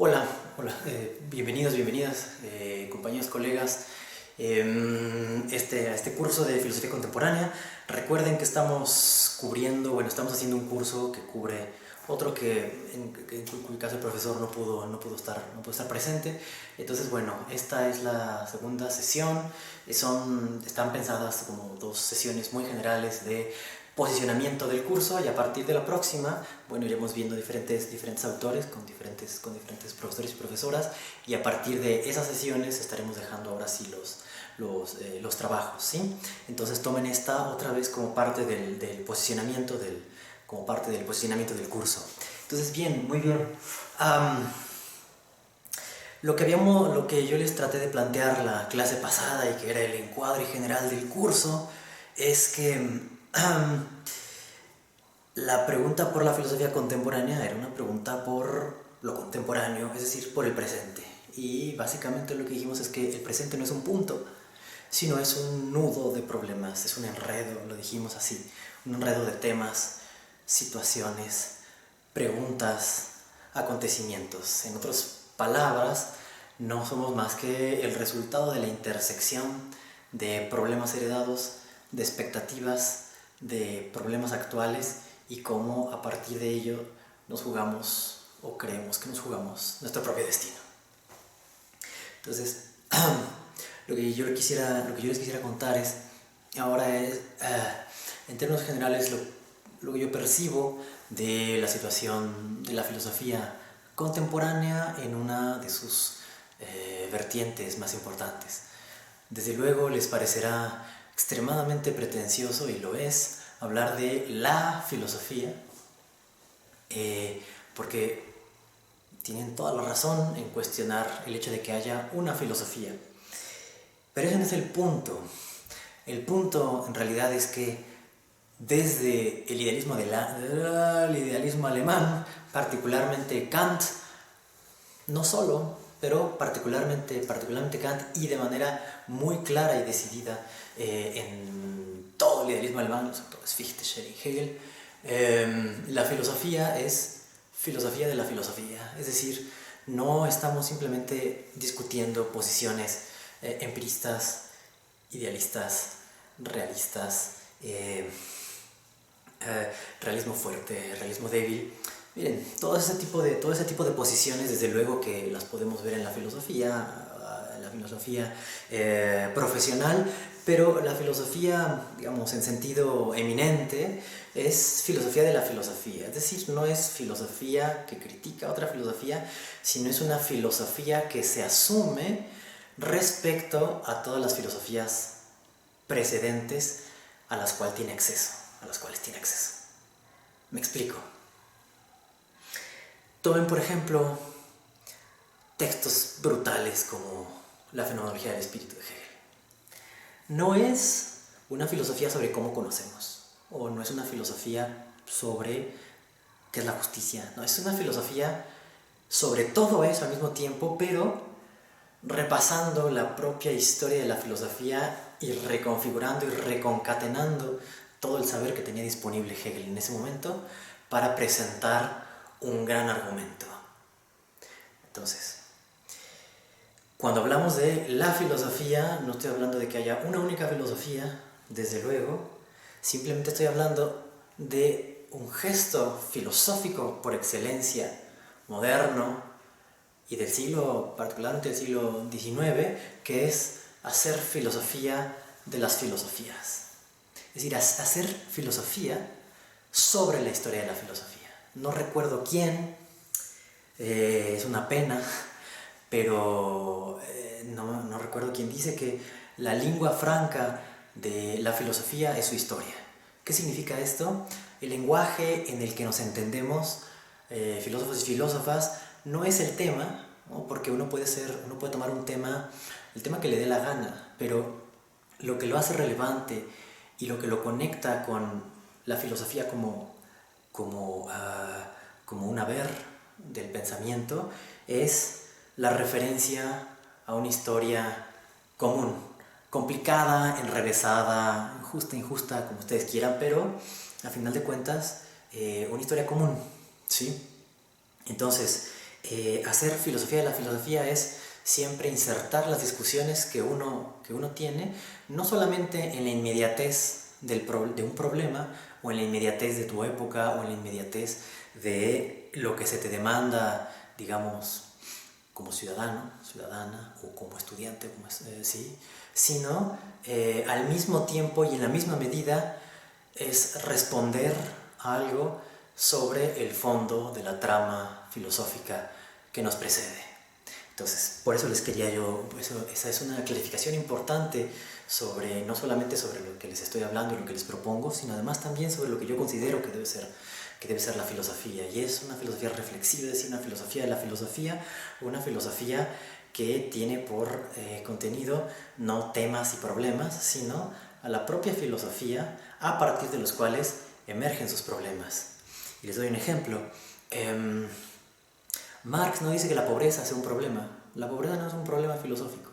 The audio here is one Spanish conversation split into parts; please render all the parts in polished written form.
Hola, hola, bienvenidos, bienvenidas, compañeros, colegas, a este curso de filosofía contemporánea. Recuerden que estamos cubriendo, bueno, estamos haciendo un curso que cubre otro que en cuyo caso el profesor no pudo estar presente. Entonces, bueno, esta es la segunda sesión. Están pensadas como dos sesiones muy generales de posicionamiento del curso, y a partir de la próxima, bueno, iremos viendo diferentes autores con diferentes profesores y profesoras, y a partir de esas sesiones estaremos dejando ahora sí los trabajos, ¿sí? Entonces tomen esta otra vez como parte del posicionamiento del curso. Entonces, bien, muy bien. Lo que yo les traté de plantear la clase pasada, y que era el encuadre general del curso, es que la pregunta por la filosofía contemporánea era una pregunta por lo contemporáneo, es decir, por el presente. Y básicamente lo que dijimos es que el presente no es un punto, sino es un nudo de problemas, es un enredo, lo dijimos así, un enredo de temas, situaciones, preguntas, acontecimientos. En otras palabras, no somos más que el resultado de la intersección de problemas heredados, de expectativas, de problemas actuales, y cómo a partir de ello nos jugamos, o creemos que nos jugamos, nuestro propio destino. Entonces, lo que yo les quisiera contar es, ahora es, en términos generales, lo que yo percibo de la situación de la filosofía contemporánea en una de sus vertientes más importantes. Desde luego les parecerá extremadamente pretencioso, y lo es, hablar de la filosofía, porque tienen toda la razón en cuestionar el hecho de que haya una filosofía. Pero ese no es el punto. El punto en realidad es que desde el idealismo alemán, particularmente Kant, no solo, pero particularmente Kant, y de manera muy clara y decidida en todo el idealismo alemán, los autores Fichte, Schelling, Hegel, la filosofía es filosofía de la filosofía. Es decir, no estamos simplemente discutiendo posiciones empiristas, idealistas, realistas, realismo fuerte, realismo débil. Miren, todo ese tipo de posiciones, desde luego que las podemos ver en la filosofía profesional, pero la filosofía, digamos, en sentido eminente, es filosofía de la filosofía. Es decir, no es filosofía que critica otra filosofía, sino es una filosofía que se asume respecto a todas las filosofías precedentes a las cuales tiene acceso. Me explico. Tomen, por ejemplo, textos brutales como La fenomenología del espíritu de Hegel. No es una filosofía sobre cómo conocemos, o no es una filosofía sobre qué es la justicia. No, es una filosofía sobre todo eso al mismo tiempo, pero repasando la propia historia de la filosofía y reconfigurando y reconcatenando todo el saber que tenía disponible Hegel en ese momento para presentar un gran argumento. Entonces, cuando hablamos de la filosofía, no estoy hablando de que haya una única filosofía, desde luego, simplemente estoy hablando de un gesto filosófico por excelencia, moderno, y del siglo, particularmente del siglo XIX, que es hacer filosofía de las filosofías. Es decir, hacer filosofía sobre la historia de la filosofía. No recuerdo quién, es una pena, pero no recuerdo quién dice que la lengua franca de la filosofía es su historia. ¿Qué significa esto? El lenguaje en el que nos entendemos, filósofos y filósofas, no es el tema, ¿no? Porque uno puede tomar un tema, el tema que le dé la gana, pero lo que lo hace relevante y lo que lo conecta con la filosofía como un haber del pensamiento es la referencia a una historia común, complicada, enrevesada, injusta, como ustedes quieran, pero a final de cuentas una historia común, ¿sí? Entonces, hacer filosofía de la filosofía es siempre insertar las discusiones que uno tiene, no solamente en la inmediatez de un problema, o en la inmediatez de tu época, o en la inmediatez de lo que se te demanda, digamos, como ciudadano, ciudadana, o como estudiante, sí, sino al mismo tiempo y en la misma medida es responder a algo sobre el fondo de la trama filosófica que nos precede. Entonces, por eso les quería esa es una clarificación importante sobre, no solamente sobre lo que les estoy hablando y lo que les propongo, sino además también sobre lo que yo considero que debe ser la filosofía. Y es una filosofía reflexiva, es decir, una filosofía de la filosofía, una filosofía que tiene por contenido no temas y problemas, sino a la propia filosofía a partir de los cuales emergen sus problemas. Y les doy un ejemplo. Marx no dice que la pobreza sea un problema. La pobreza no es un problema filosófico.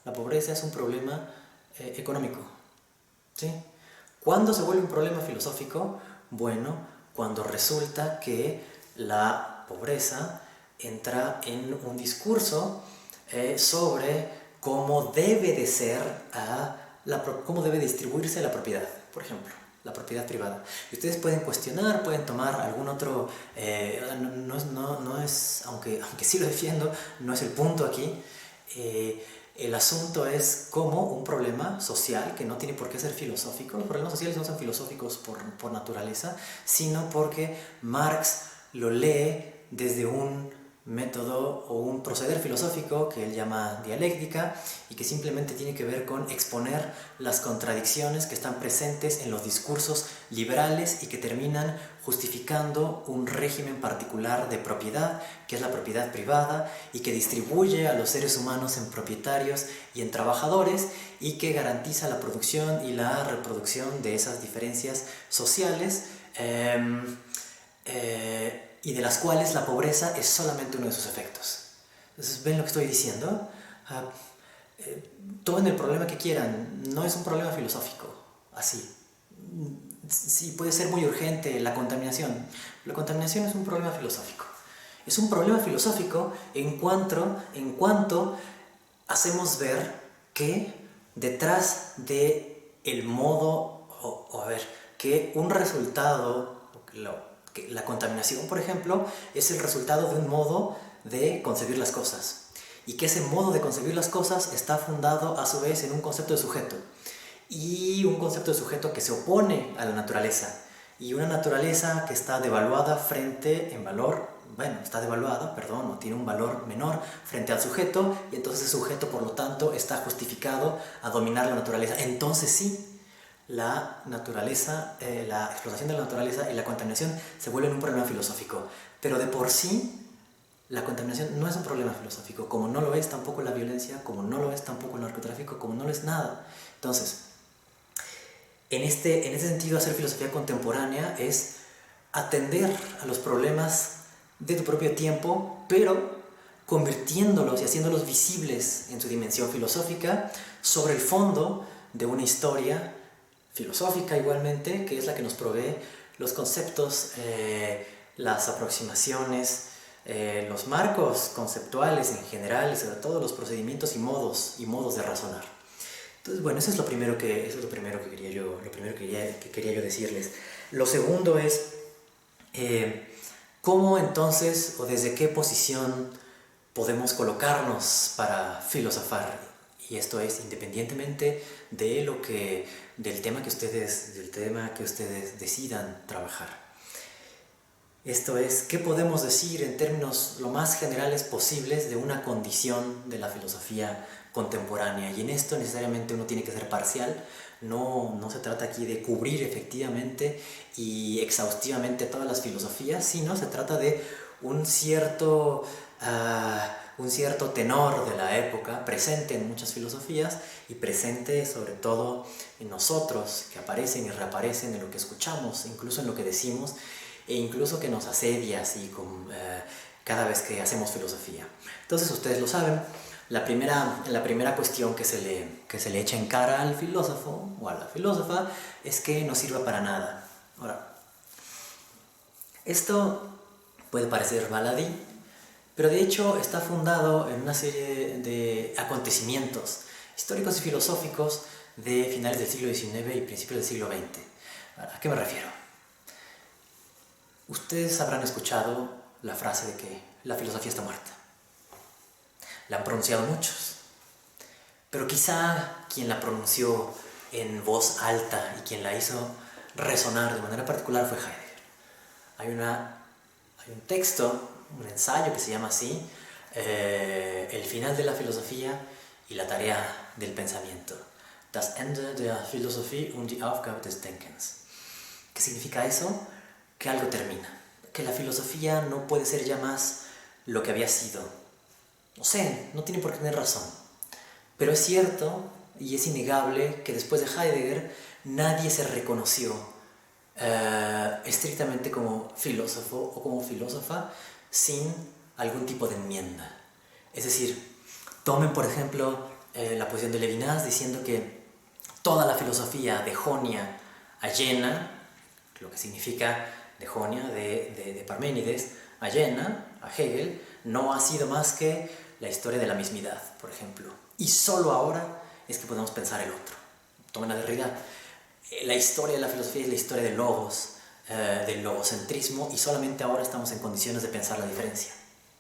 La pobreza es un problema económico. ¿Sí? ¿Cuándo se vuelve un problema filosófico? Bueno, cuando resulta que la pobreza entra en un discurso sobre cómo debe de ser, cómo debe distribuirse la propiedad, por ejemplo. La propiedad privada. Y ustedes pueden cuestionar, pueden tomar algún otro, no es, aunque sí lo defiendo, no es el punto aquí. El asunto es como un problema social, que no tiene por qué ser filosófico. Los problemas sociales no son filosóficos por naturaleza, sino porque Marx lo lee desde un método o un proceder filosófico que él llama dialéctica y que simplemente tiene que ver con exponer las contradicciones que están presentes en los discursos liberales y que terminan justificando un régimen particular de propiedad, que es la propiedad privada, y que distribuye a los seres humanos en propietarios y en trabajadores, y que garantiza la producción y la reproducción de esas diferencias sociales, y de las cuales la pobreza es solamente uno de sus efectos. Entonces, ¿ven lo que estoy diciendo? Tomen el problema que quieran, no es un problema filosófico, así. Sí, puede ser muy urgente la contaminación. La contaminación es un problema filosófico. Es un problema filosófico en cuanto hacemos ver que detrás de el modo, que un resultado, que la contaminación, por ejemplo, es el resultado de un modo de concebir las cosas. Y que ese modo de concebir las cosas está fundado a su vez en un concepto de sujeto. Y un concepto de sujeto que se opone a la naturaleza. Y una naturaleza que está devaluada o tiene un valor menor frente al sujeto, y entonces el sujeto, por lo tanto, está justificado a dominar la naturaleza. Entonces sí, la naturaleza, la explotación de la naturaleza y la contaminación se vuelven un problema filosófico. Pero de por sí, la contaminación no es un problema filosófico, como no lo es tampoco la violencia, como no lo es tampoco el narcotráfico, como no lo es nada. Entonces, en este sentido, hacer filosofía contemporánea es atender a los problemas de tu propio tiempo, pero convirtiéndolos y haciéndolos visibles en su dimensión filosófica sobre el fondo de una historia filosófica igualmente, que es la que nos provee los conceptos, las aproximaciones, los marcos conceptuales en general y sobre todo los procedimientos y modos de razonar. Entonces, bueno, eso es lo primero que quería yo decirles. Lo segundo es cómo entonces o desde qué posición podemos colocarnos para filosofar. Y esto es independientemente del tema que ustedes decidan trabajar. Esto es, ¿qué podemos decir en términos lo más generales posibles de una condición de la filosofía contemporánea? Y en esto necesariamente uno tiene que ser parcial. No se trata aquí de cubrir efectivamente y exhaustivamente todas las filosofías, sino se trata de un cierto tenor de la época presente en muchas filosofías y presente sobre todo en nosotros, que aparecen y reaparecen en lo que escuchamos, incluso en lo que decimos, e incluso que nos asedia así cada vez que hacemos filosofía. Entonces, ustedes lo saben, la primera cuestión que se le echa en cara al filósofo o a la filósofa es que no sirva para nada. Ahora, esto puede parecer baladí, pero de hecho está fundado en una serie de acontecimientos históricos y filosóficos de finales del siglo XIX y principios del siglo XX. ¿A qué me refiero? Ustedes habrán escuchado la frase de que la filosofía está muerta. La han pronunciado muchos, pero quizá quien la pronunció en voz alta y quien la hizo resonar de manera particular fue Heidegger. Hay un texto, un ensayo que se llama así, El final de la filosofía y la tarea del pensamiento. Das Ende der Philosophie und die Aufgabe des Denkens. ¿Qué significa eso? Que algo termina, que la filosofía no puede ser ya más lo que había sido. No sé, no tiene por qué tener razón. Pero es cierto y es innegable que después de Heidegger nadie se reconoció estrictamente como filósofo o como filósofa sin algún tipo de enmienda. Es decir, tomen por ejemplo la posición de Levinas diciendo que toda la filosofía de Jonia a Jena, lo que significa de Jonia, de Parménides, a Jena, a Hegel, no ha sido más que la historia de la mismidad, por ejemplo. Y solo ahora es que podemos pensar el otro. Tomen a Derrida. La historia de la filosofía es la historia del logos, del logocentrismo, y solamente ahora estamos en condiciones de pensar la diferencia,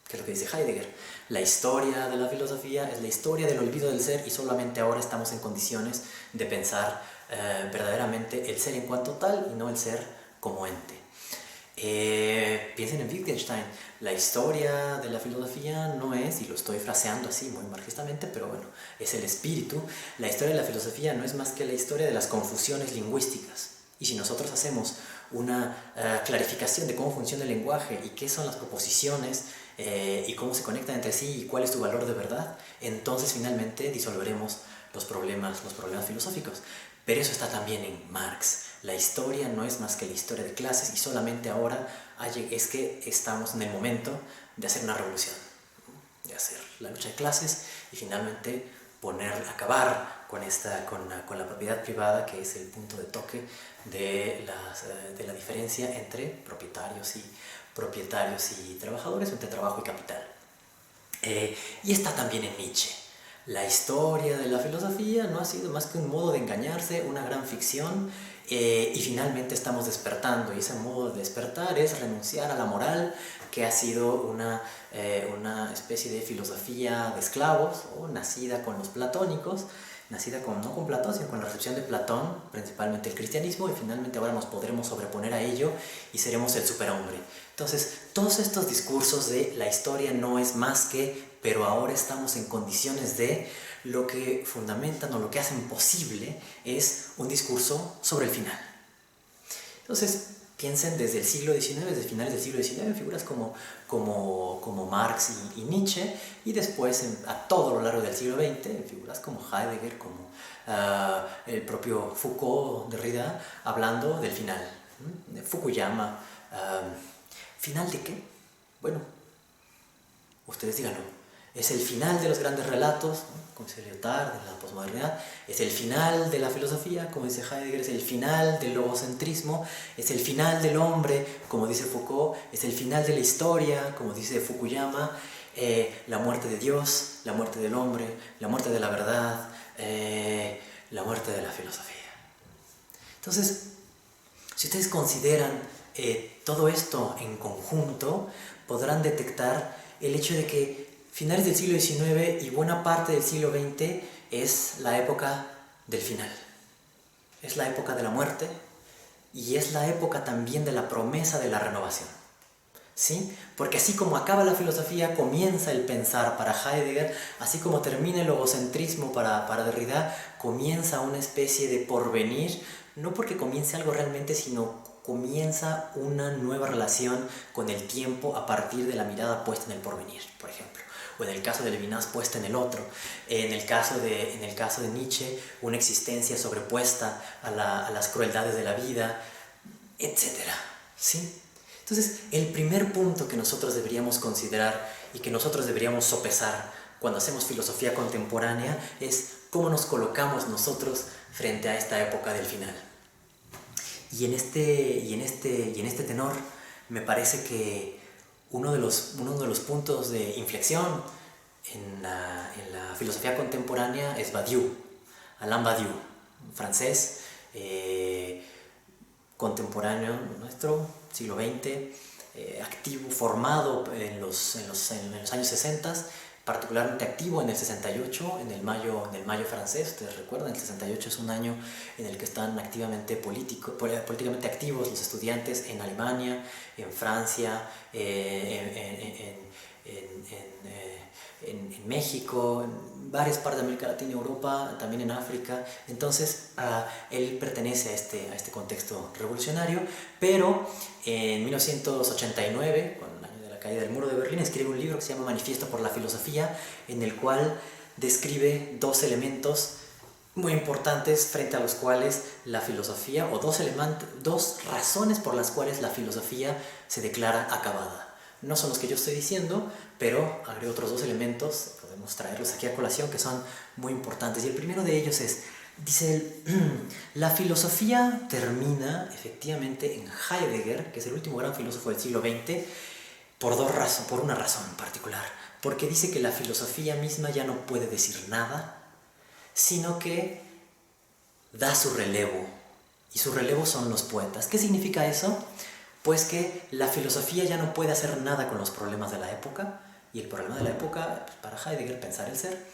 que es lo que dice Heidegger. La historia de la filosofía es la historia del olvido del ser, y solamente ahora estamos en condiciones de pensar verdaderamente el ser en cuanto tal y no el ser como ente. Piensen en Wittgenstein. La historia de la filosofía no es, y lo estoy fraseando así muy marxistamente, pero bueno, es el espíritu. La historia de la filosofía no es más que la historia de las confusiones lingüísticas. Y si nosotros hacemos una clarificación de cómo funciona el lenguaje y qué son las proposiciones y cómo se conectan entre sí y cuál es su valor de verdad, entonces finalmente disolveremos los problemas filosóficos. Pero eso está también en Marx. La historia no es más que la historia de clases, y solamente ahora es que estamos en el momento de hacer una revolución, de hacer la lucha de clases y finalmente acabar con la propiedad privada, que es el punto de toque de la diferencia entre propietarios y trabajadores, entre trabajo y capital. Y está también en Nietzsche. La historia de la filosofía no ha sido más que un modo de engañarse, una gran ficción, y finalmente estamos despertando, y ese modo de despertar es renunciar a la moral, que ha sido una especie de filosofía de esclavos, o nacida con los platónicos, no con Platón, sino con la recepción de Platón, principalmente el cristianismo, y finalmente ahora nos podremos sobreponer a ello y seremos el superhombre. Entonces, todos estos discursos de la historia no es más que, pero ahora estamos en condiciones de, lo que fundamentan o lo que hacen posible es un discurso sobre el final. Entonces, piensen desde el siglo XIX, desde finales del siglo XIX, en figuras como Marx y Nietzsche, y después a todo lo largo del siglo XX, en figuras como Heidegger, como el propio Foucault, Derrida, hablando del final. Fukuyama, ¿final de qué? Bueno, ustedes díganlo. Es el final de los grandes relatos, ¿no? Como dice Lyotard, de la posmodernidad. Es el final de la filosofía, como dice Heidegger. Es el final del logocentrismo. Es el final del hombre, como dice Foucault. Es el final de la historia, como dice Fukuyama. La muerte de Dios, la muerte del hombre, la muerte de la verdad, la muerte de la filosofía. Entonces, si ustedes consideran todo esto en conjunto, podrán detectar el hecho de que finales del siglo XIX y buena parte del siglo XX es la época del final. Es la época de la muerte y es la época también de la promesa de la renovación. ¿Sí? Porque así como acaba la filosofía, comienza el pensar para Heidegger, así como termina el logocentrismo para Derrida, comienza una especie de porvenir, no porque comience algo realmente, sino comienza una nueva relación con el tiempo a partir de la mirada puesta en el porvenir, por ejemplo. O en el caso de Levinas, puesta en el otro. En el caso de Nietzsche, una existencia sobrepuesta a las crueldades de la vida, etc. ¿Sí? Entonces, el primer punto que nosotros deberíamos considerar y que nosotros deberíamos sopesar cuando hacemos filosofía contemporánea es cómo nos colocamos nosotros frente a esta época del final. Y en este tenor, me parece que uno de los puntos de inflexión en la filosofía contemporánea es Badiou, Alain Badiou, un francés contemporáneo nuestro, siglo XX, activo, formado en los años 60, particularmente activo en el 68, en el mayo francés. Ustedes recuerdan, el 68 es un año en el que están activamente políticamente activos los estudiantes en Alemania, en Francia, en México, en varias partes de América Latina, Europa, también en África. Entonces él pertenece a este contexto revolucionario, pero en 1989, con el año de la caída del muro de Berlín, escribe un libro que se llama Manifiesto por la Filosofía, en el cual describe dos elementos muy importantes frente a los cuales la filosofía, o dos razones por las cuales la filosofía se declara acabada. No son los que yo estoy diciendo, pero agrego otros dos elementos, podemos traerlos aquí a colación, que son muy importantes. Y el primero de ellos dice él, la filosofía termina efectivamente en Heidegger, que es el último gran filósofo del siglo XX, por una razón en particular. Porque dice que la filosofía misma ya no puede decir nada, sino que da su relevo. Y su relevo son los poetas. ¿Qué significa eso? Pues que la filosofía ya no puede hacer nada con los problemas de la época, y el problema de la época, pues para Heidegger, pensar el ser,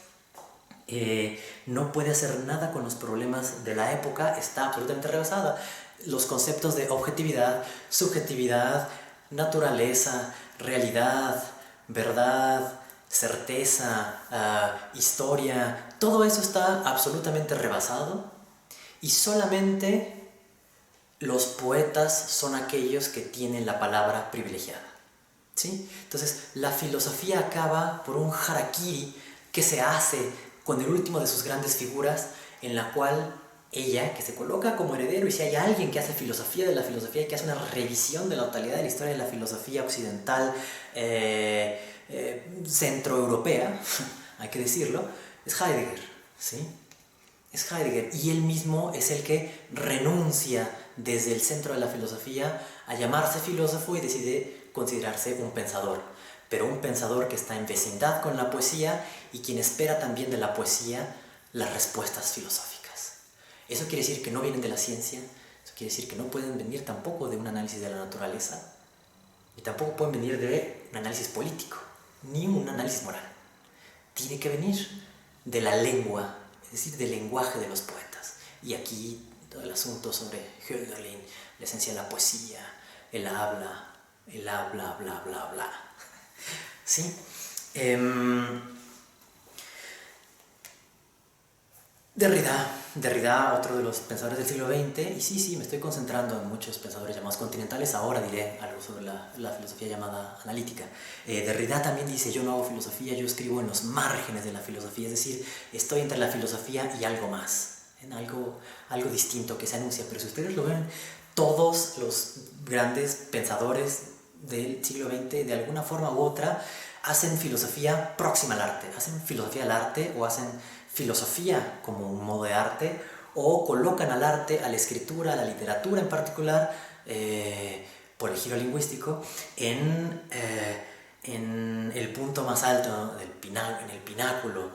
no puede hacer nada con los problemas de la época, está absolutamente rebasada. Los conceptos de objetividad, subjetividad, naturaleza, realidad, verdad, certeza, historia, todo eso está absolutamente rebasado, y solamente los poetas son aquellos que tienen la palabra privilegiada, ¿sí? Entonces, la filosofía acaba por un harakiri que se hace con el último de sus grandes figuras, en la cual ella, que se coloca como heredero, y si hay alguien que hace filosofía de la filosofía y que hace una revisión de la totalidad de la historia de la filosofía occidental, centroeuropea, hay que decirlo, es Heidegger, ¿sí? Es Heidegger, y él mismo es el que renuncia desde el centro de la filosofía a llamarse filósofo y decide considerarse un pensador, pero un pensador que está en vecindad con la poesía y quien espera también de la poesía las respuestas filosóficas. Eso quiere decir que no vienen de la ciencia, eso quiere decir que no pueden venir tampoco de un análisis de la naturaleza, y tampoco pueden venir de un análisis político, ni un análisis moral. Tiene que venir de la lengua, es decir, del lenguaje de los poetas. Y aquí todo el asunto sobre Hölderlin, la esencia de la poesía, el habla, bla, bla, bla. ¿Sí? Derrida, otro de los pensadores del siglo XX, y sí, me estoy concentrando en muchos pensadores llamados continentales, ahora diré algo sobre la filosofía llamada analítica. Derrida también dice, yo no hago filosofía, yo escribo en los márgenes de la filosofía, es decir, estoy entre la filosofía y algo más, en algo distinto que se anuncia. Pero si ustedes lo ven, todos los grandes pensadores del siglo XX, de alguna forma u otra, hacen filosofía próxima al arte, hacen filosofía del arte o hacen filosofía como un modo de arte, o colocan al arte, a la escritura, a la literatura en particular, por el giro lingüístico, en el punto más alto, en el pináculo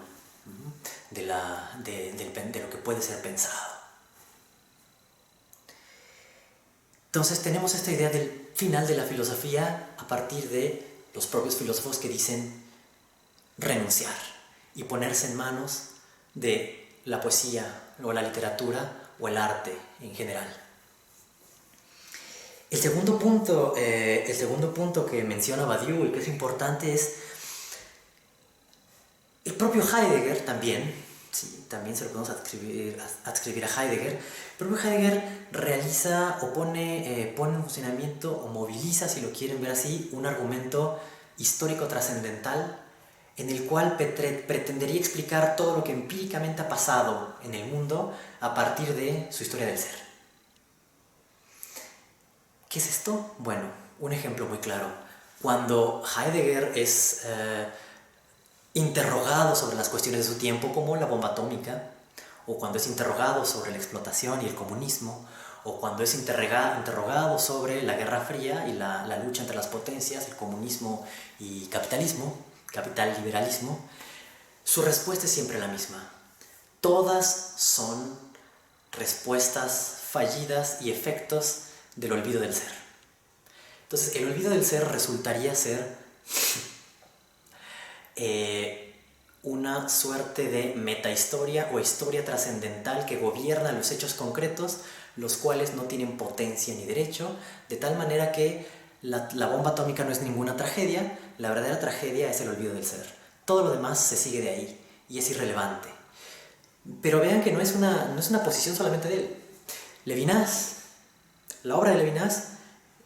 de lo que puede ser pensado. Entonces tenemos esta idea del final de la filosofía a partir de los propios filósofos que dicen renunciar y ponerse en manos de la poesía o la literatura o el arte en general. El segundo punto que menciona Badiou y que es importante es el propio Heidegger también, sí, también se lo podemos adscribir a Heidegger. El propio Heidegger realiza o pone en funcionamiento o moviliza, si lo quieren ver así, un argumento histórico trascendental en el cual pretendería explicar todo lo que empíricamente ha pasado en el mundo a partir de su historia del ser. ¿Qué es esto? Bueno, un ejemplo muy claro. Cuando Heidegger es interrogado sobre las cuestiones de su tiempo, como la bomba atómica, o cuando es interrogado sobre la explotación y el comunismo, o cuando es interrogado sobre la Guerra Fría y la lucha entre las potencias, el comunismo y capitalismo, capital-liberalismo, su respuesta es siempre la misma. Todas son respuestas fallidas y efectos del olvido del ser. Entonces, el olvido del ser resultaría ser una suerte de metahistoria o historia trascendental que gobierna los hechos concretos, los cuales no tienen potencia ni derecho, de tal manera que la bomba atómica no es ninguna tragedia, la verdadera tragedia es el olvido del ser. Todo lo demás se sigue de ahí y es irrelevante. Pero vean que no es una posición solamente de él. Levinas, la obra de Levinas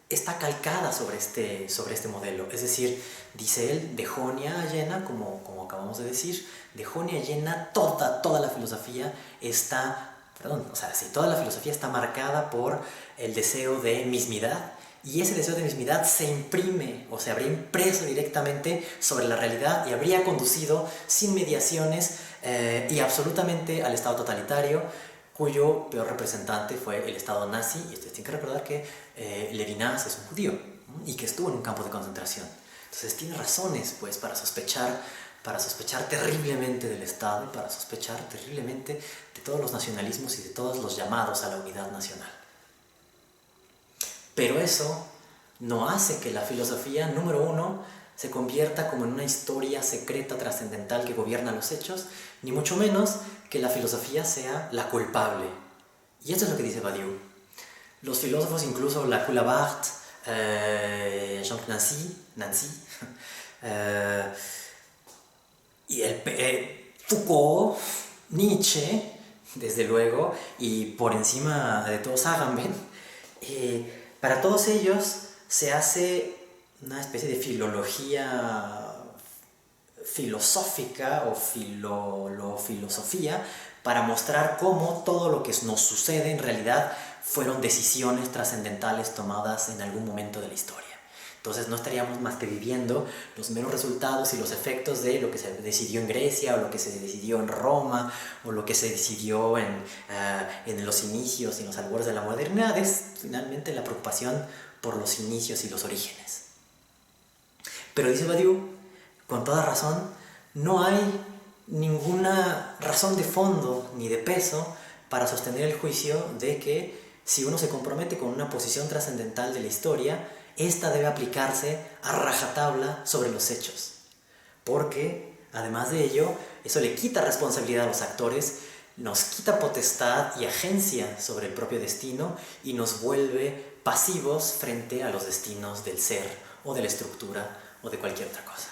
está calcada sobre este modelo. Es decir, dice él, de Jonia a Jena, como acabamos de decir, de Jonia a Jena toda la filosofía está, toda la filosofía está marcada por el deseo de mismidad, y ese deseo de mismidad se imprime o se habría impreso directamente sobre la realidad y habría conducido sin mediaciones y absolutamente al Estado totalitario, cuyo peor representante fue el Estado nazi. Y ustedes tienen que recordar que Levinas es un judío, ¿no? Y que estuvo en un campo de concentración. Entonces tiene razones pues, para sospechar terriblemente del Estado y para sospechar terriblemente de todos los nacionalismos y de todos los llamados a la unidad nacional. Pero eso no hace que la filosofía, número uno, se convierta como en una historia secreta trascendental que gobierna los hechos, ni mucho menos que la filosofía sea la culpable. Y esto es lo que dice Badiou. Los filósofos, incluso Lacan, Barthes, Jean Nancy y Foucault, Nietzsche, desde luego, y por encima de todos Agamben, para todos ellos se hace una especie de filología filosófica o filosofía para mostrar cómo todo lo que nos sucede en realidad fueron decisiones trascendentales tomadas en algún momento de la historia. Entonces no estaríamos más que viviendo los meros resultados y los efectos de lo que se decidió en Grecia, o lo que se decidió en Roma, o lo que se decidió en los inicios y en los albores de la modernidad. Es finalmente la preocupación por los inicios y los orígenes. Pero dice Badiou, con toda razón, no hay ninguna razón de fondo ni de peso para sostener el juicio de que si uno se compromete con una posición trascendental de la historia, esta debe aplicarse a rajatabla sobre los hechos. Porque, además de ello, eso le quita responsabilidad a los actores, nos quita potestad y agencia sobre el propio destino y nos vuelve pasivos frente a los destinos del ser o de la estructura o de cualquier otra cosa.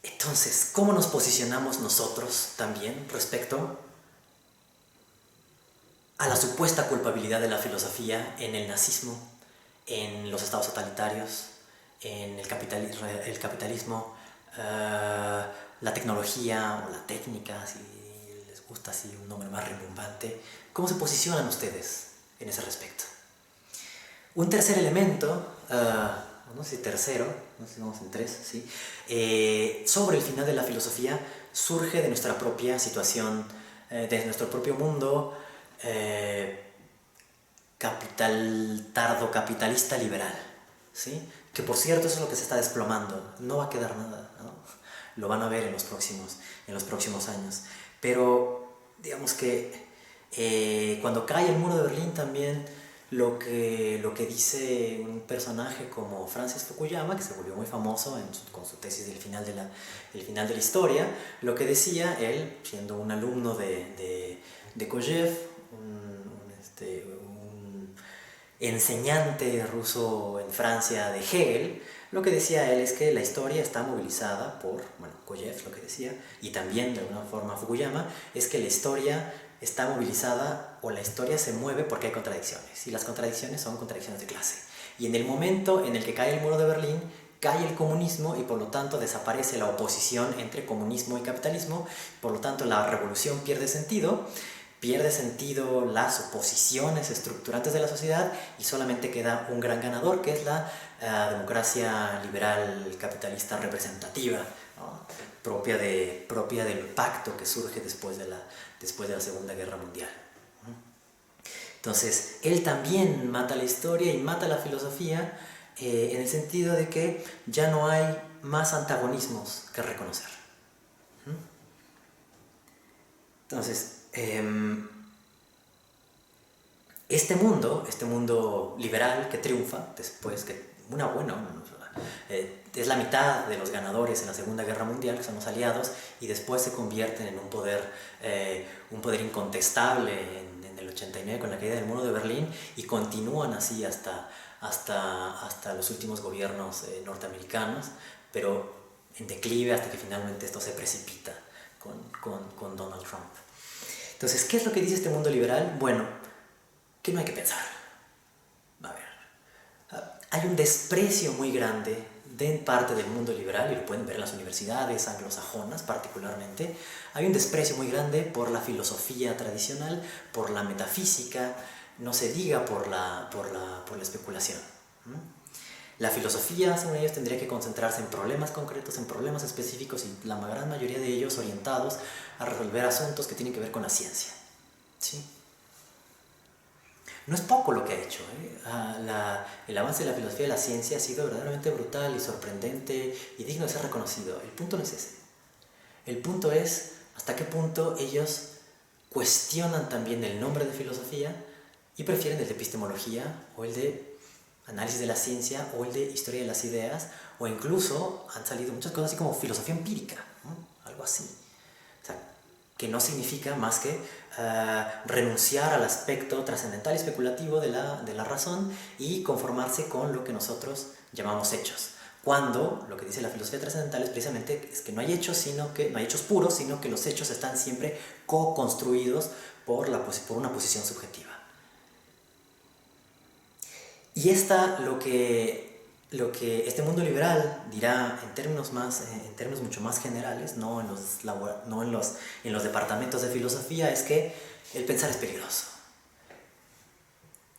Entonces, ¿cómo nos posicionamos nosotros también respecto a la supuesta culpabilidad de la filosofía en el nazismo, en los estados totalitarios, en el capitalismo, la tecnología o la técnica, si les gusta así un nombre más rimbombante? ¿Cómo se posicionan ustedes en ese respecto? Un tercer elemento, no sé si tercero, no sé si vamos en tres, ¿sí? Sobre el final de la filosofía surge de nuestra propia situación, de nuestro propio mundo tardo-capitalista liberal, ¿sí? Que por cierto eso es lo que se está desplomando, no va a quedar nada, ¿no? Lo van a ver en los próximos años. Pero digamos que cuando cae el muro de Berlín también lo que dice un personaje como Francis Fukuyama, que se volvió muy famoso con su tesis del final de la historia, lo que decía él, siendo un alumno de Kojève, un enseñante ruso en Francia de Hegel, lo que decía él es que la historia está movilizada por, Kojève lo que decía, y también de alguna forma Fukuyama, es que la historia está movilizada o la historia se mueve porque hay contradicciones, y las contradicciones son contradicciones de clase. Y en el momento en el que cae el muro de Berlín, cae el comunismo y por lo tanto desaparece la oposición entre comunismo y capitalismo, por lo tanto la revolución pierde sentido las oposiciones estructurantes de la sociedad y solamente queda un gran ganador, que es la democracia liberal capitalista representativa, ¿no? propia del pacto que surge después de la Segunda Guerra Mundial. Entonces, él también mata la historia y mata la filosofía en el sentido de que ya no hay más antagonismos que reconocer. Entonces, este mundo liberal que triunfa después, es la mitad de los ganadores en la Segunda Guerra Mundial, que son los aliados, y después se convierten en un poder incontestable en el 89 con la caída del muro de Berlín, y continúan así hasta los últimos gobiernos norteamericanos, pero en declive hasta que finalmente esto se precipita con Donald Trump. Entonces, ¿qué es lo que dice este mundo liberal? Bueno, que no hay que pensar. A ver, hay un desprecio muy grande de parte del mundo liberal, y lo pueden ver en las universidades anglosajonas particularmente. Hay un desprecio muy grande por la filosofía tradicional, por la metafísica, no se diga por la especulación. La filosofía, según ellos, tendría que concentrarse en problemas concretos, en problemas específicos, y la gran mayoría de ellos orientados a resolver asuntos que tienen que ver con la ciencia. ¿Sí? No es poco lo que ha hecho. El avance de la filosofía y la ciencia ha sido verdaderamente brutal y sorprendente y digno de ser reconocido. El punto no es ese. El punto es hasta qué punto ellos cuestionan también el nombre de filosofía y prefieren el de epistemología, o el de análisis de la ciencia, o el de historia de las ideas, o incluso han salido muchas cosas así como filosofía empírica, ¿no? Algo así. O sea, que no significa más que renunciar al aspecto trascendental y especulativo de la razón y conformarse con lo que nosotros llamamos hechos. Cuando lo que dice la filosofía trascendental es precisamente es que no hay hechos, no hay hechos puros, sino que los hechos están siempre co-construidos por una posición subjetiva. Y lo que este mundo liberal dirá en términos mucho más generales, no en los departamentos de filosofía, es que el pensar es peligroso.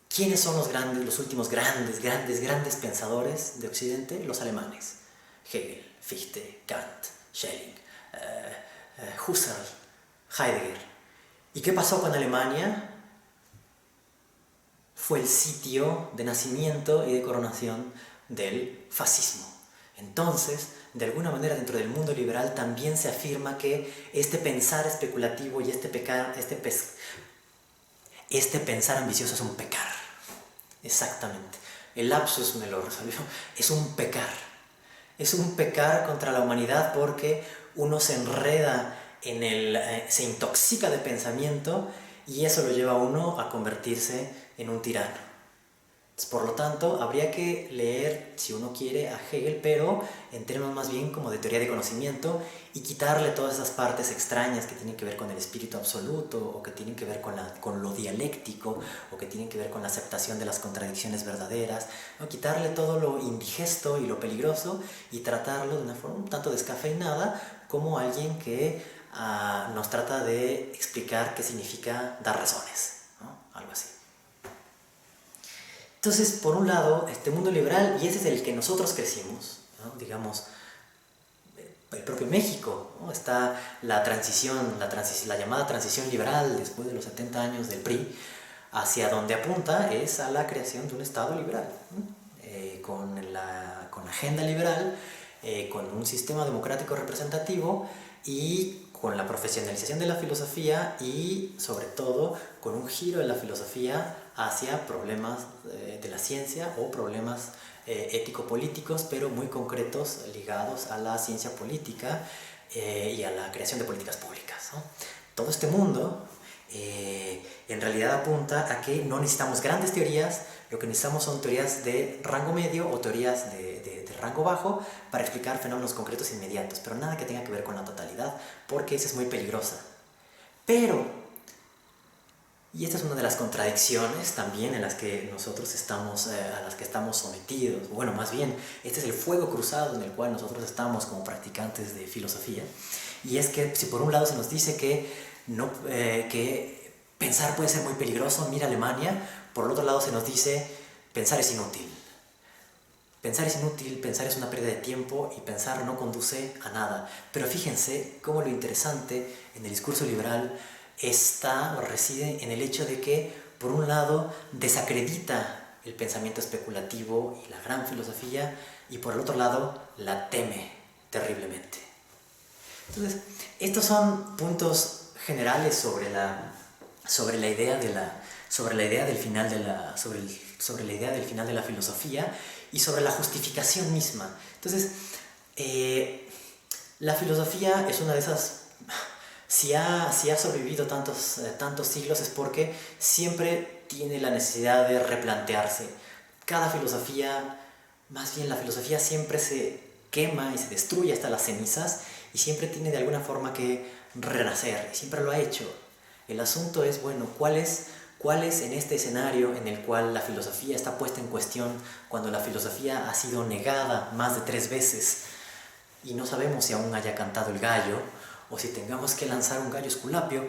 ¿Quiénes son los últimos grandes pensadores de Occidente? Los alemanes. Hegel, Fichte, Kant, Schelling, Husserl, Heidegger. ¿Y qué pasó con Alemania? Fue el sitio de nacimiento y de coronación del fascismo. Entonces, de alguna manera dentro del mundo liberal también se afirma que este pensar especulativo y este pensar ambicioso es un pecar. Exactamente. El lapsus me lo resolvió. Es un pecar. Es un pecar contra la humanidad porque uno se enreda se intoxica de pensamiento, y eso lo lleva a uno a convertirse en un tirano. Por lo tanto, habría que leer, si uno quiere, a Hegel, pero en términos más bien como de teoría de conocimiento, y quitarle todas esas partes extrañas que tienen que ver con el espíritu absoluto, o que tienen que ver con lo dialéctico, o que tienen que ver con la aceptación de las contradicciones verdaderas, ¿no? Quitarle todo lo indigesto y lo peligroso y tratarlo de una forma un tanto descafeinada, como alguien que nos trata de explicar qué significa dar razones, ¿no? Algo así. Entonces, por un lado, este mundo liberal, y ese es el que nosotros crecimos, ¿no? Digamos, el propio México, ¿no? Está la llamada transición liberal después de los 70 años del PRI, hacia donde apunta es a la creación de un Estado liberal, ¿no? Con la agenda liberal, con un sistema democrático representativo y con la profesionalización de la filosofía, y sobre todo con un giro de la filosofía hacia problemas de la ciencia o problemas ético-políticos, pero muy concretos, ligados a la ciencia política y a la creación de políticas públicas, ¿no? Todo este mundo en realidad apunta a que no necesitamos grandes teorías, lo que necesitamos son teorías de rango medio o teorías de rango bajo para explicar fenómenos concretos e inmediatos, pero nada que tenga que ver con la totalidad, porque esa es muy peligrosa. Pero, y esta es una de las contradicciones también en las que nosotros estamos sometidos, bueno, más bien, este es el fuego cruzado en el cual nosotros estamos como practicantes de filosofía, y es que si por un lado se nos dice que pensar puede ser muy peligroso, mira Alemania, por el otro lado se nos dice pensar es inútil. Pensar es inútil, pensar es una pérdida de tiempo y pensar no conduce a nada. Pero fíjense cómo lo interesante en el discurso liberal está o reside en el hecho de que, por un lado, desacredita el pensamiento especulativo y la gran filosofía, y por el otro lado, la teme terriblemente. Entonces, estos son puntos generales sobre la idea del final de la filosofía y sobre la justificación misma. Entonces, la filosofía es una de esas. Si ha sobrevivido tantos siglos es porque siempre tiene la necesidad de replantearse. Cada filosofía, más bien la filosofía siempre se quema y se destruye hasta las cenizas y siempre tiene de alguna forma que renacer, y siempre lo ha hecho. El asunto es, bueno, ¿cuál es en este escenario en el cual la filosofía está puesta en cuestión, cuando la filosofía ha sido negada más de 3 veces y no sabemos si aún haya cantado el gallo o si tengamos que lanzar un gallo esculapio,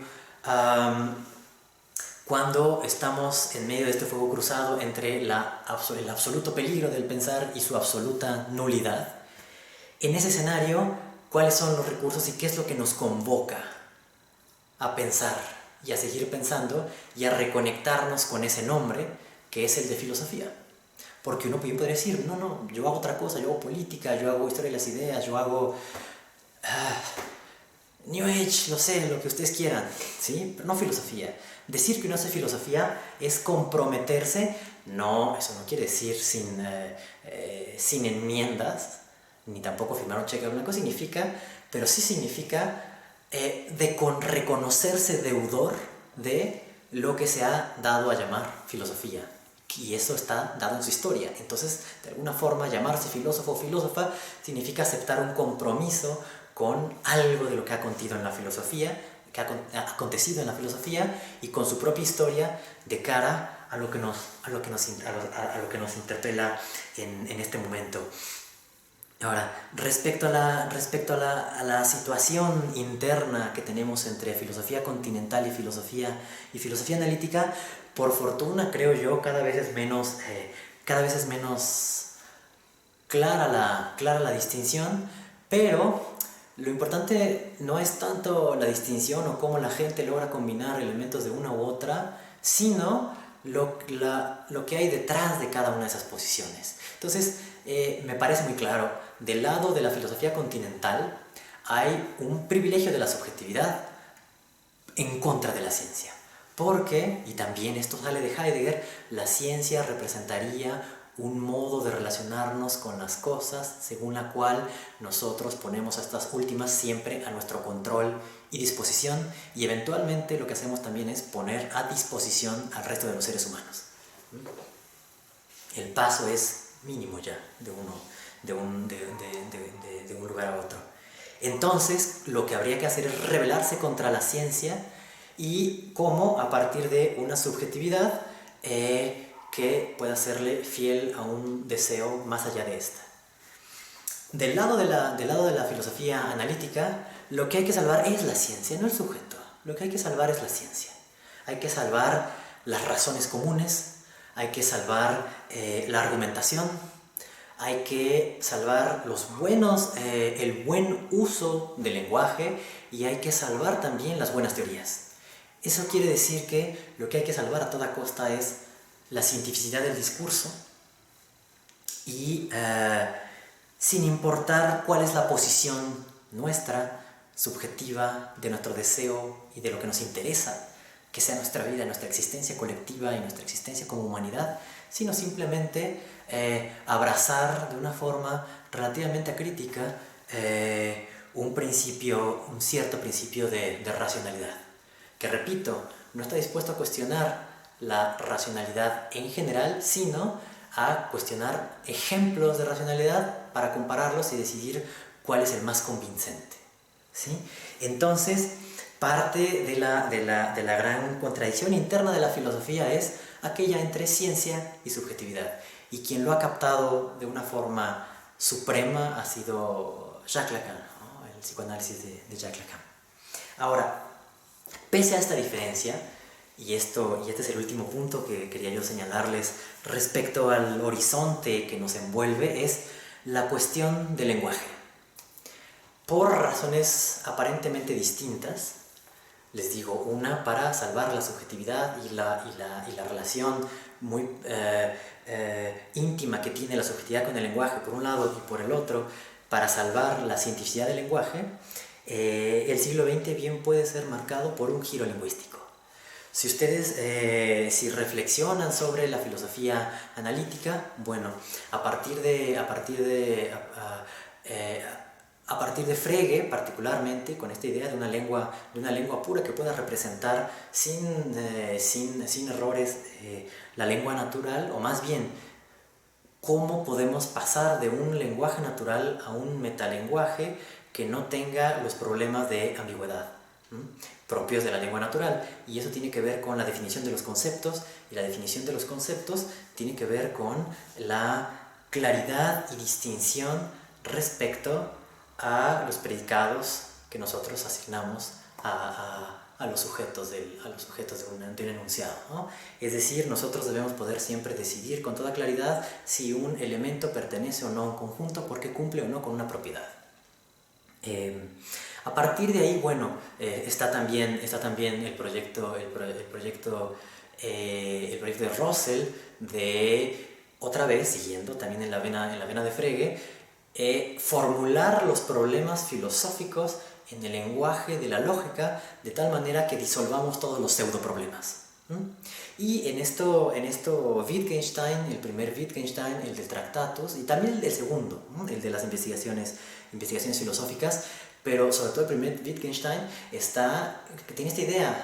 cuando estamos en medio de este fuego cruzado entre el absoluto peligro del pensar y su absoluta nulidad? En ese escenario, ¿cuáles son los recursos y qué es lo que nos convoca a pensar y a seguir pensando y a reconectarnos con ese nombre que es el de filosofía? Porque uno podría decir, no, yo hago otra cosa, yo hago política, yo hago historia de las ideas, yo hago New Age, lo sé, lo que ustedes quieran, ¿sí? Pero no filosofía. Decir que uno hace filosofía es comprometerse. No, eso no quiere decir sin enmiendas, ni tampoco firmar un cheque blanco significa, pero sí significa reconocerse deudor de lo que se ha dado a llamar filosofía. Y eso está dado en su historia. Entonces, de alguna forma, llamarse filósofo o filósofa significa aceptar un compromiso con algo de lo que ha acontecido en la filosofía, y con su propia historia de cara a lo que nos interpela en este momento. Ahora, respecto a la situación interna que tenemos entre filosofía continental y filosofía analítica, por fortuna, creo yo, cada vez es menos clara la distinción, pero lo importante no es tanto la distinción o cómo la gente logra combinar elementos de una u otra, sino lo que hay detrás de cada una de esas posiciones. Entonces, me parece muy claro, del lado de la filosofía continental hay un privilegio de la subjetividad en contra de la ciencia. Porque, y también esto sale de Heidegger, la ciencia representaría un modo de relacionarnos con las cosas según la cual nosotros ponemos a estas últimas siempre a nuestro control y disposición, y eventualmente lo que hacemos también es poner a disposición al resto de los seres humanos. El paso es mínimo ya de un lugar a otro. Entonces, lo que habría que hacer es rebelarse contra la ciencia, y cómo a partir de una subjetividad que pueda serle fiel a un deseo más allá de esta. Del lado de la filosofía analítica, lo que hay que salvar es la ciencia, no el sujeto. Lo que hay que salvar es la ciencia. Hay que salvar las razones comunes, hay que salvar la argumentación, hay que salvar el buen uso del lenguaje, y hay que salvar también las buenas teorías. Eso quiere decir que lo que hay que salvar a toda costa es la cientificidad del discurso, y sin importar cuál es la posición nuestra, subjetiva, de nuestro deseo y de lo que nos interesa, que sea nuestra vida, nuestra existencia colectiva y nuestra existencia como humanidad, sino simplemente abrazar de una forma relativamente acrítica un cierto principio de racionalidad, que, repito, no está dispuesto a cuestionar la racionalidad en general, sino a cuestionar ejemplos de racionalidad para compararlos y decidir cuál es el más convincente, ¿sí? Entonces, parte de la gran contradicción interna de la filosofía es aquella entre ciencia y subjetividad. Y quien lo ha captado de una forma suprema ha sido Jacques Lacan, ¿no? El psicoanálisis de Jacques Lacan. Ahora, pese a esta diferencia, y este es el último punto que quería yo señalarles respecto al horizonte que nos envuelve, es la cuestión del lenguaje. Por razones aparentemente distintas, les digo, una para salvar la subjetividad y la relación muy íntima que tiene la subjetividad con el lenguaje, por un lado, y por el otro, para salvar la cientificidad del lenguaje, el siglo XX bien puede ser marcado por un giro lingüístico. Si ustedes si reflexionan sobre la filosofía analítica, bueno, a partir de Frege, particularmente, con esta idea de una lengua pura que pueda representar sin errores la lengua natural, o más bien, cómo podemos pasar de un lenguaje natural a un metalenguaje que no tenga los problemas de ambigüedad propios de la lengua natural. Y eso tiene que ver con la definición de los conceptos, y la definición de los conceptos tiene que ver con la claridad y distinción respecto a los predicados que nosotros asignamos a los sujetos de un enunciado, ¿no? Es decir, nosotros debemos poder siempre decidir con toda claridad si un elemento pertenece o no a un conjunto, porque cumple o no con una propiedad. A partir de ahí, bueno, está también el proyecto de Russell de, otra vez, siguiendo también en la vena de Frege, formular los problemas filosóficos en el lenguaje de la lógica, de tal manera que disolvamos todos los pseudoproblemas. Y en esto Wittgenstein, el primer Wittgenstein, el del Tractatus, y también el segundo, el de las investigaciones filosóficas, pero sobre todo el primer Wittgenstein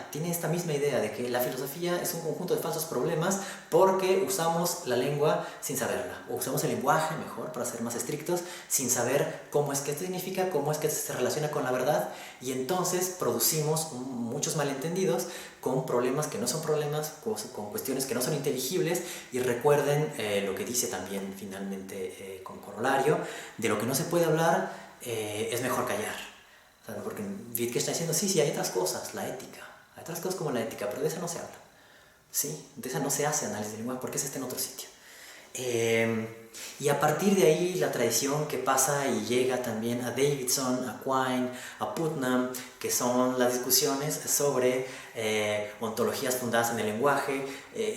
tiene esta misma idea de que la filosofía es un conjunto de falsos problemas porque usamos la lengua sin saberla, o usamos el lenguaje, mejor, para ser más estrictos, sin saber cómo es que esto significa, cómo es que se relaciona con la verdad, y entonces producimos muchos malentendidos con problemas que no son problemas, con cuestiones que no son inteligibles. Y recuerden lo que dice también finalmente con corolario, de lo que no se puede hablar es mejor callar. Porque Wittgenstein está diciendo, sí, hay otras cosas, la ética, hay otras cosas como la ética, pero de esa no se habla, ¿sí? De esa no se hace análisis de lenguaje porque esa está en otro sitio. Y a partir de ahí la tradición que pasa y llega también a Davidson, a Quine, a Putnam, que son las discusiones sobre ontologías fundadas en el lenguaje,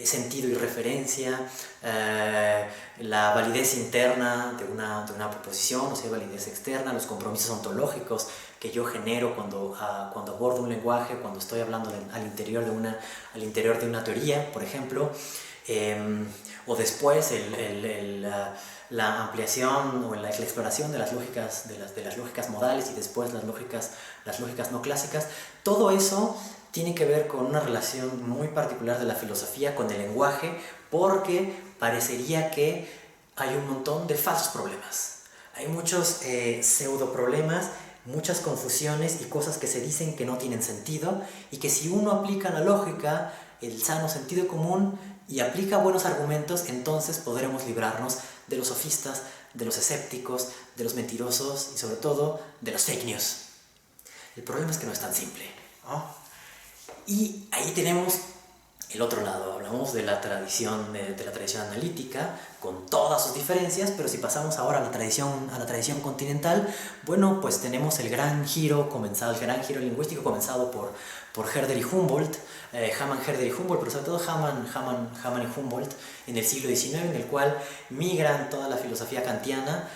sentido y referencia, la validez interna de una proposición, o sea, validez externa, los compromisos ontológicos que yo genero cuando abordo un lenguaje, cuando estoy hablando al interior de una teoría, por ejemplo. O después la ampliación o la exploración de las lógicas modales, y después las lógicas no clásicas. Todo eso tiene que ver con una relación muy particular de la filosofía con el lenguaje, porque parecería que hay un montón de falsos problemas. Hay muchos pseudo problemas, muchas confusiones y cosas que se dicen que no tienen sentido, y que si uno aplica la lógica, el sano sentido común, y aplica buenos argumentos, entonces podremos librarnos de los sofistas, de los escépticos, de los mentirosos y sobre todo de los fake news. El problema es que no es tan simple, ¿no? Y ahí tenemos el otro lado. Hablamos de la tradición analítica con todas sus diferencias, pero si pasamos ahora a la tradición continental, bueno, pues tenemos el gran giro lingüístico comenzado por Herder y Humboldt, Hamann, Herder y Humboldt, pero sobre todo Hamann y Humboldt en el siglo XIX, en el cual migran toda la filosofía kantiana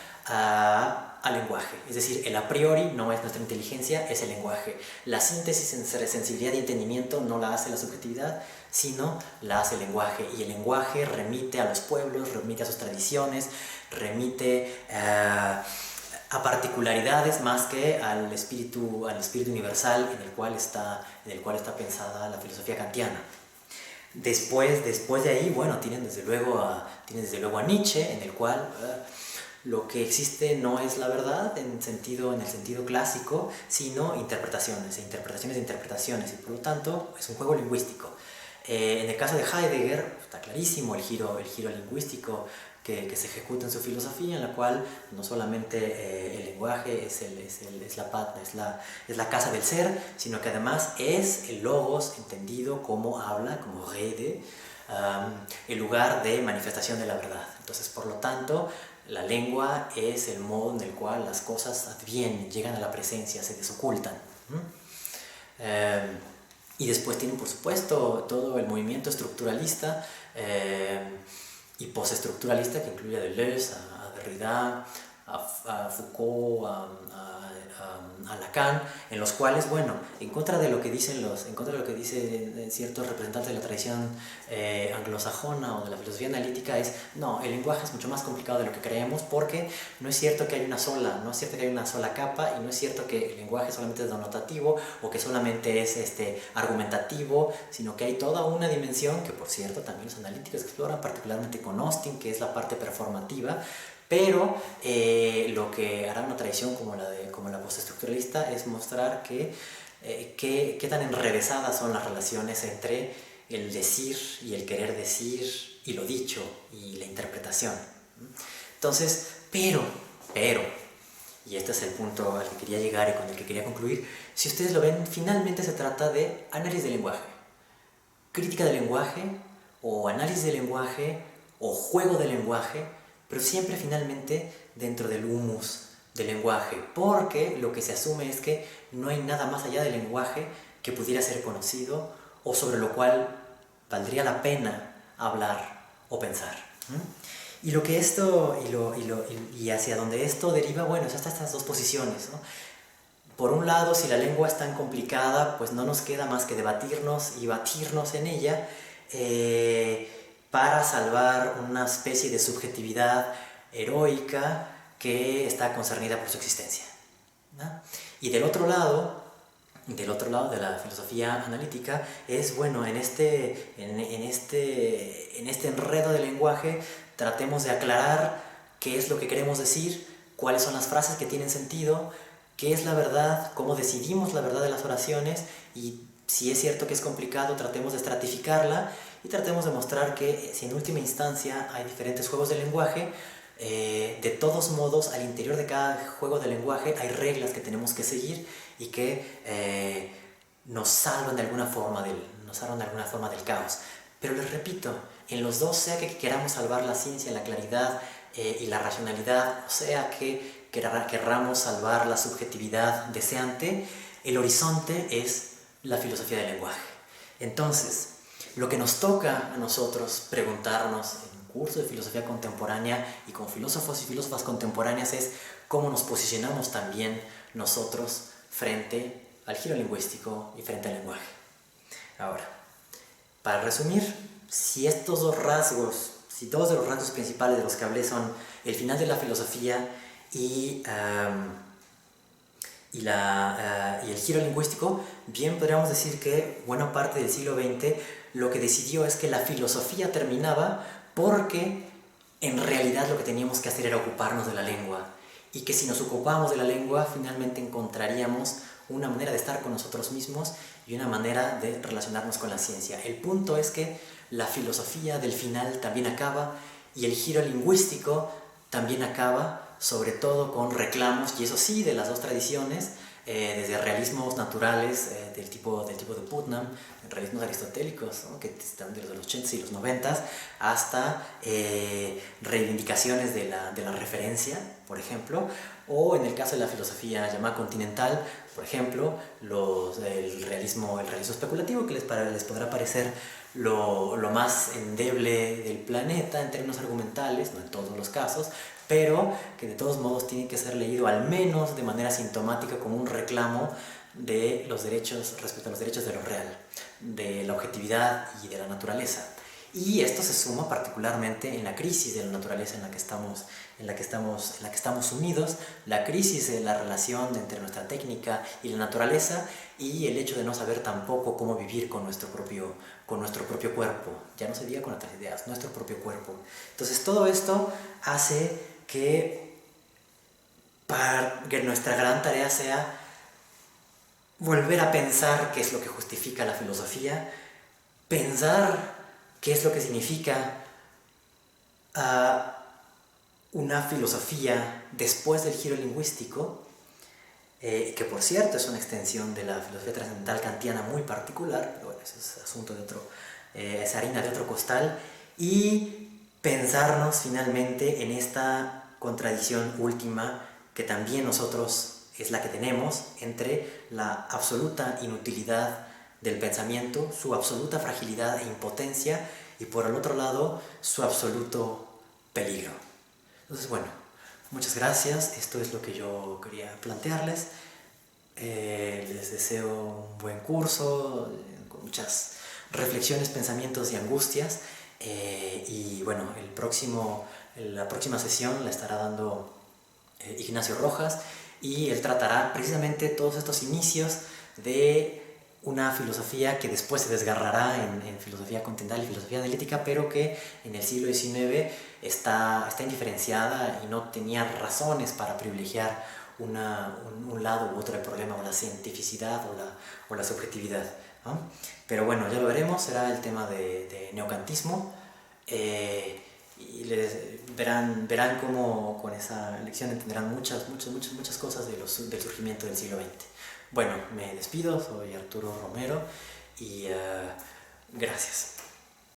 al lenguaje. Es decir, el a priori no es nuestra inteligencia, es el lenguaje. La síntesis entre sensibilidad y entendimiento no la hace la subjetividad, sino la hace el lenguaje. Y el lenguaje remite a los pueblos, remite a sus tradiciones, remite a particularidades más que al espíritu universal en el cual está pensada la filosofía kantiana. Después de ahí, bueno, tienen desde luego a Nietzsche, en el cual lo que existe no es la verdad en el sentido clásico, sino interpretaciones, y por lo tanto es un juego lingüístico. En el caso de Heidegger, está clarísimo el giro lingüístico que se ejecuta en su filosofía, en la cual no solamente el lenguaje es la casa del ser, sino que además es el logos entendido como habla, como Rede, el lugar de manifestación de la verdad. Entonces, por lo tanto, la lengua es el modo en el cual las cosas advienen, llegan a la presencia, se desocultan. Y después tienen, por supuesto, todo el movimiento estructuralista y postestructuralista, que incluye a Deleuze, a Derrida, a Foucault, a Lacan, en los cuales, bueno, en contra de lo que dicen ciertos representantes de la tradición anglosajona o de la filosofía analítica, es no, el lenguaje es mucho más complicado de lo que creemos, porque no es cierto que hay una sola capa, y no es cierto que el lenguaje solamente es denotativo o que solamente es argumentativo, sino que hay toda una dimensión que, por cierto, también los analíticos exploran, particularmente con Austin, que es la parte performativa. Pero lo que hará una tradición como la postestructuralista es mostrar qué tan enrevesadas son las relaciones entre el decir y el querer decir y lo dicho y la interpretación. Entonces, pero, y este es el punto al que quería llegar y con el que quería concluir, si ustedes lo ven, finalmente se trata de análisis del lenguaje, crítica del lenguaje, o análisis del lenguaje, o juego del lenguaje, pero siempre finalmente dentro del humus del lenguaje, porque lo que se asume es que no hay nada más allá del lenguaje que pudiera ser conocido o sobre lo cual valdría la pena hablar o pensar. Y lo que esto, y hacia donde esto deriva, bueno, es hasta estas dos posiciones, ¿no? Por un lado, si la lengua es tan complicada, pues no nos queda más que debatirnos y batirnos en ella, para salvar una especie de subjetividad heroica que está concernida por su existencia, ¿no? Y del otro lado de la filosofía analítica es, bueno, en este enredo del lenguaje tratemos de aclarar qué es lo que queremos decir, cuáles son las frases que tienen sentido, qué es la verdad, cómo decidimos la verdad de las oraciones, y si es cierto que es complicado, tratemos de estratificarla y tratemos de mostrar que si en última instancia hay diferentes juegos de lenguaje, de todos modos al interior de cada juego de lenguaje hay reglas que tenemos que seguir y que nos salvan de alguna forma del caos. Pero les repito, en los dos, sea que queramos salvar la ciencia, la claridad y la racionalidad, o sea que querramos salvar la subjetividad deseante, el horizonte es la filosofía del lenguaje. Entonces, lo que nos toca a nosotros preguntarnos en un curso de filosofía contemporánea y con filósofos y filósofas contemporáneas es cómo nos posicionamos también nosotros frente al giro lingüístico y frente al lenguaje. Ahora, para resumir, si dos de los rasgos principales de los que hablé son el final de la filosofía y el giro lingüístico, bien podríamos decir que buena parte del siglo XX lo que decidió es que la filosofía terminaba porque en realidad lo que teníamos que hacer era ocuparnos de la lengua, y que si nos ocupábamos de la lengua finalmente encontraríamos una manera de estar con nosotros mismos y una manera de relacionarnos con la ciencia. El punto es que la filosofía del final también acaba y el giro lingüístico también acaba, sobre todo con reclamos, y eso sí, de las dos tradiciones, desde realismos naturales del tipo de Putnam, realismos aristotélicos, ¿no?, que están de los 80s y los 90s, hasta reivindicaciones de la referencia, por ejemplo, o en el caso de la filosofía llamada continental, por ejemplo, el realismo especulativo, que les podrá parecer lo más endeble del planeta en términos argumentales, no en todos los casos, pero que de todos modos tiene que ser leído al menos de manera sintomática como un reclamo de los derechos respecto a los derechos de lo real, de la objetividad y de la naturaleza. Y esto se suma particularmente en la crisis de la naturaleza en la que estamos sumidos, la crisis de la relación entre nuestra técnica y la naturaleza, y el hecho de no saber tampoco cómo vivir con nuestro propio cuerpo. Ya no se diga con otras ideas, nuestro propio cuerpo. Entonces todo esto hace que nuestra gran tarea sea volver a pensar qué es lo que justifica la filosofía, pensar qué es lo que significa una filosofía después del giro lingüístico, que por cierto es una extensión de la filosofía trascendental kantiana muy particular, pero bueno, eso es asunto de otro, es harina de otro costal, y pensarnos finalmente en esta contradicción última que también nosotros es la que tenemos entre la absoluta inutilidad del pensamiento, su absoluta fragilidad e impotencia, y por el otro lado su absoluto peligro. Entonces, bueno, muchas gracias. Esto es lo que yo quería plantearles. Les deseo un buen curso, con muchas reflexiones, pensamientos y angustias. Y bueno, la próxima sesión la estará dando Ignacio Rojas, y él tratará precisamente todos estos inicios de una filosofía que después se desgarrará en filosofía continental y filosofía analítica, pero que en el siglo XIX está indiferenciada y no tenía razones para privilegiar un lado u otro del problema, o la cientificidad o la subjetividad, ¿no? Pero bueno, ya lo veremos, será el tema de neocantismo, y verán cómo con esa lección entenderán muchas cosas del surgimiento del siglo XX. Bueno, me despido, soy Arturo Romero, y gracias.